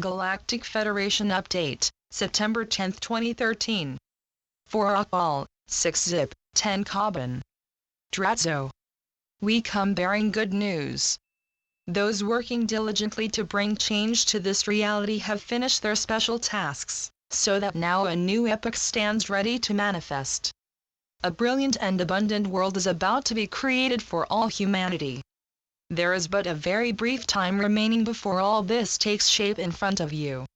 Galactic Federation Update, September 10, 2013. 4 all, 6 zip, 10 carbon. Dratzo. We come bearing good news. Those working diligently to bring change to this reality have finished their special tasks, so that now a new epoch stands ready to manifest. A brilliant and abundant world is about to be created for all humanity. There is but a very brief time remaining before all this takes shape in front of you.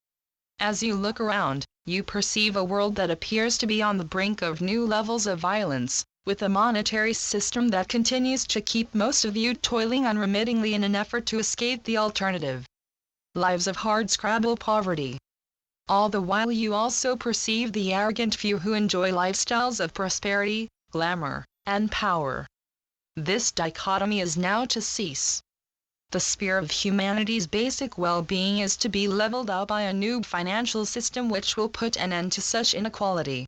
As you look around, you perceive a world that appears to be on the brink of new levels of violence, with a monetary system that continues to keep most of you toiling unremittingly in an effort to escape the alternative. Lives of hard-scrabble poverty. All the while you also perceive the arrogant few who enjoy lifestyles of prosperity, glamour, and power. This dichotomy is now to cease. The sphere of humanity's basic well-being is to be leveled up by a new financial system which will put an end to such inequality.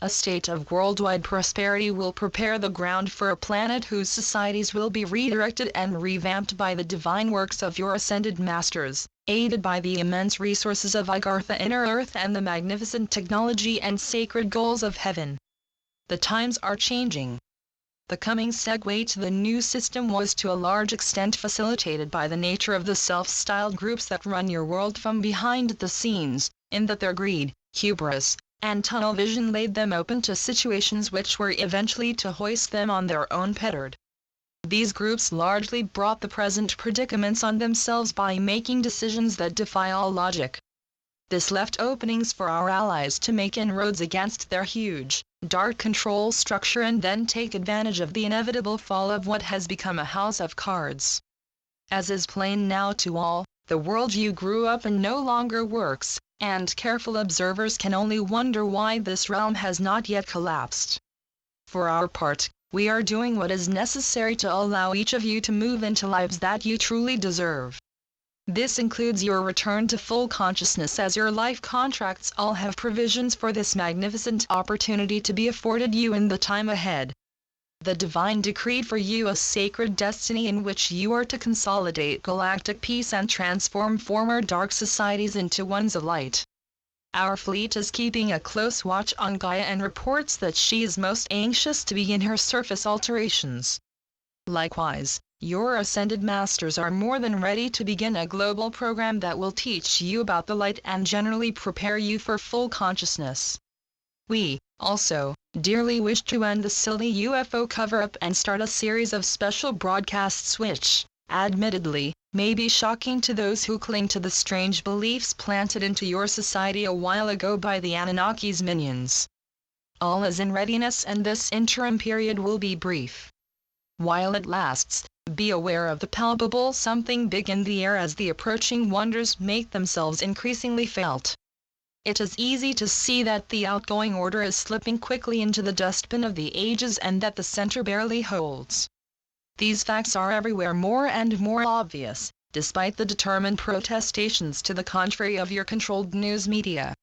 A state of worldwide prosperity will prepare the ground for a planet whose societies will be redirected and revamped by the divine works of your ascended masters, aided by the immense resources of Agartha Inner Earth and the magnificent technology and sacred goals of heaven. The times are changing. The coming segue to the new system was to a large extent facilitated by the nature of the self-styled groups that run your world from behind the scenes, in that their greed, hubris, and tunnel vision laid them open to situations which were eventually to hoist them on their own petard. These groups largely brought the present predicaments on themselves by making decisions that defy all logic. This left openings for our allies to make inroads against their huge, dark control structure and then take advantage of the inevitable fall of what has become a house of cards. As is plain now to all, the world you grew up in no longer works, and careful observers can only wonder why this realm has not yet collapsed. For our part, we are doing what is necessary to allow each of you to move into lives that you truly deserve. This includes your return to full consciousness, as your life contracts all have provisions for this magnificent opportunity to be afforded you in the time ahead. The divine decreed for you a sacred destiny in which you are to consolidate galactic peace and transform former dark societies into ones of light. Our fleet is keeping a close watch on Gaia and reports that she is most anxious to begin her surface alterations. Likewise, your ascended masters are more than ready to begin a global program that will teach you about the light and generally prepare you for full consciousness. We, also, dearly wish to end the silly UFO cover-up and start a series of special broadcasts which, admittedly, may be shocking to those who cling to the strange beliefs planted into your society a while ago by the Anunnaki's minions. All is in readiness and this interim period will be brief. While it lasts, be aware of the palpable something big in the air as the approaching wonders make themselves increasingly felt. It is easy to see that the outgoing order is slipping quickly into the dustbin of the ages and that the center barely holds. These facts are everywhere more and more obvious, despite the determined protestations to the contrary of your controlled news media.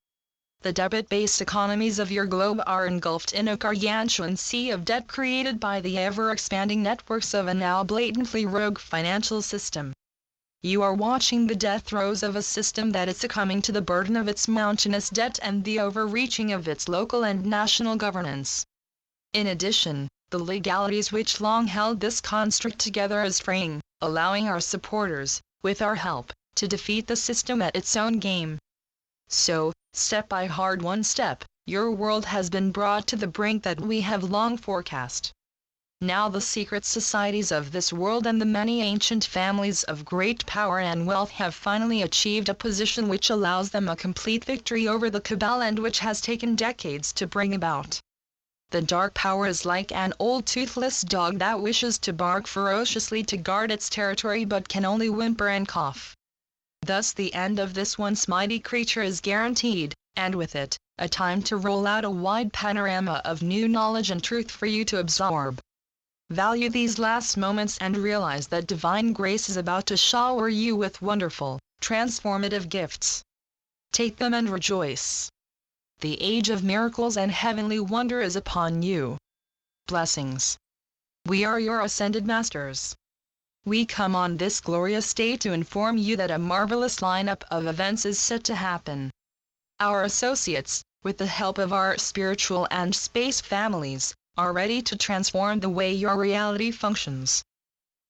The debit-based economies of your globe are engulfed in a gargantuan sea of debt created by the ever-expanding networks of a now blatantly rogue financial system. You are watching the death throes of a system that is succumbing to the burden of its mountainous debt and the overreaching of its local and national governance. In addition, the legalities which long held this construct together is fraying, allowing our supporters, with our help, to defeat the system at its own game. So, step by one step, your world has been brought to the brink that we have long forecast. Now the secret societies of this world and the many ancient families of great power and wealth have finally achieved a position which allows them a complete victory over the cabal and which has taken decades to bring about. The dark power is like an old toothless dog that wishes to bark ferociously to guard its territory but can only whimper and cough. Thus the end of this once mighty creature is guaranteed, and with it, a time to roll out a wide panorama of new knowledge and truth for you to absorb. Value these last moments and realize that divine grace is about to shower you with wonderful, transformative gifts. Take them and rejoice. The age of miracles and heavenly wonder is upon you. Blessings. We are your ascended masters. We come on this glorious day to inform you that a marvelous lineup of events is set to happen. Our associates, with the help of our spiritual and space families, are ready to transform the way your reality functions.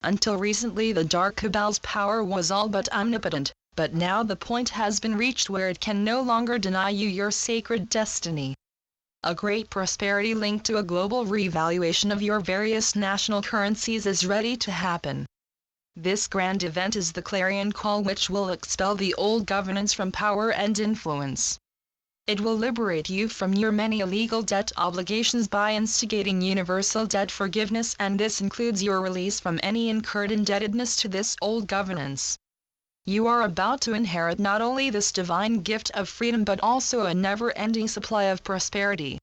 Until recently the Dark Cabal's power was all but omnipotent, but now the point has been reached where it can no longer deny you your sacred destiny. A great prosperity linked to a global revaluation of your various national currencies is ready to happen. This grand event is the clarion call which will expel the old governance from power and influence. It will liberate you from your many illegal debt obligations by instigating universal debt forgiveness, and this includes your release from any incurred indebtedness to this old governance. You are about to inherit not only this divine gift of freedom but also a never-ending supply of prosperity.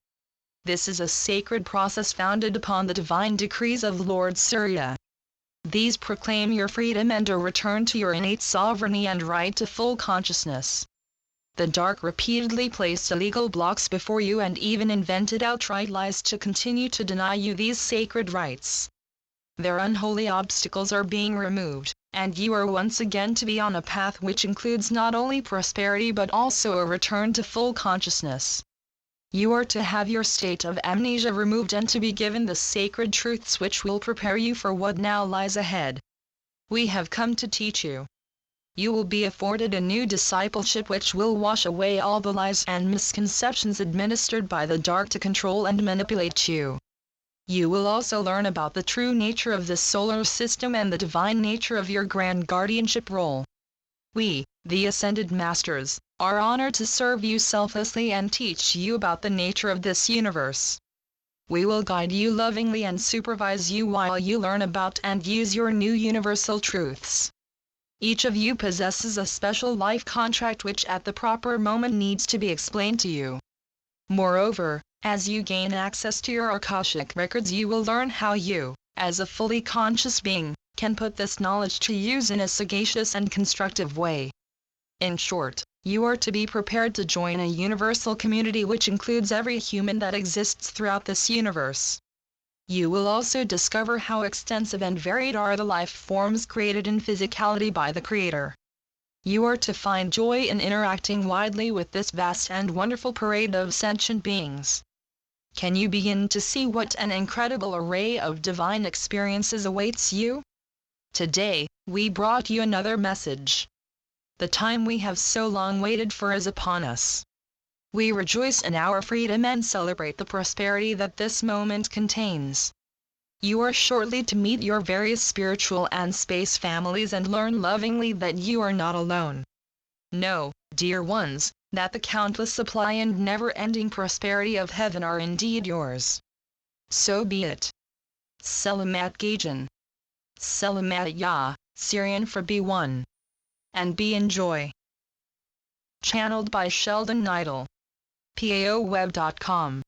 This is a sacred process founded upon the divine decrees of Lord Surya. These proclaim your freedom and a return to your innate sovereignty and right to full consciousness. The dark repeatedly placed illegal blocks before you and even invented outright lies to continue to deny you these sacred rights. Their unholy obstacles are being removed, and you are once again to be on a path which includes not only prosperity but also a return to full consciousness. You are to have your state of amnesia removed and to be given the sacred truths which will prepare you for what now lies ahead. We have come to teach you. You will be afforded a new discipleship which will wash away all the lies and misconceptions administered by the dark to control and manipulate you. You will also learn about the true nature of the solar system and the divine nature of your grand guardianship role. We, the Ascended Masters, are honored to serve you selflessly and teach you about the nature of this universe. We will guide you lovingly and supervise you while you learn about and use your new universal truths. Each of you possesses a special life contract which at the proper moment needs to be explained to you. Moreover, as you gain access to your Akashic records, you will learn how you, as a fully conscious being, can put this knowledge to use in a sagacious and constructive way. In short, you are to be prepared to join a universal community which includes every human that exists throughout this universe. You will also discover how extensive and varied are the life forms created in physicality by the Creator. You are to find joy in interacting widely with this vast and wonderful parade of sentient beings. Can you begin to see what an incredible array of divine experiences awaits you? Today, we brought you another message. The time we have so long waited for is upon us. We rejoice in our freedom and celebrate the prosperity that this moment contains. You are shortly to meet your various spiritual and space families and learn lovingly that you are not alone. Know, dear ones, that the countless supply and never-ending prosperity of heaven are indeed yours. So be it. Selamat Gajan. Selamat Ya, Syrian for B1. And be enjoy. Channeled by Sheldon Neidl. PAOweb.com